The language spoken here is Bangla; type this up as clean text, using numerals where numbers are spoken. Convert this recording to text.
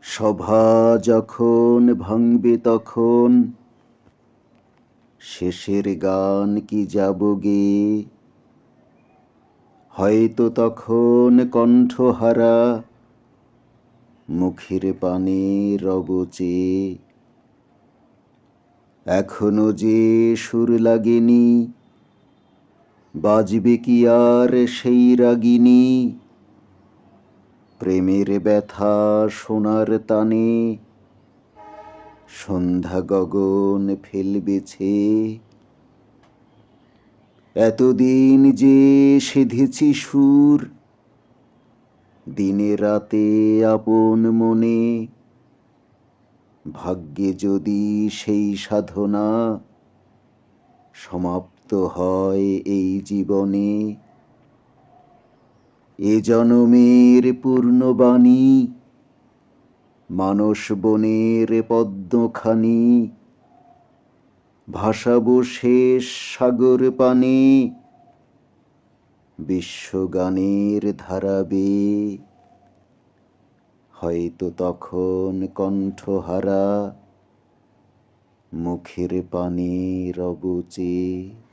সভা যখন ভাঙবে তখন শেষের গান কি যাব গেয়ে, হয়তো তখন কণ্ঠহারা মুখের পানে রব চেয়ে। এখনো যে সুর লাগেনি, বাজবে কি আর সেই রাগিনী? প্রেমের ব্যথা সোনার তানে সন্ধ্যা গগন ফেলবে ছেয়ে। এতদিন যে সেধেছি সুর দিনে রাতে আপন মনে, ভাগ্যে যদি সেই সাধনা সমাপ্ত হয় এই জীবনে। এ জনমের পূর্ণবাণী মানস বনের পদ্মখানি, ভাসাবো শেষ সাগর পানে বিশ্বগানের ধারা বেয়ে। হয়তো তখন কণ্ঠহারা মুখের পানে রব চেয়ে।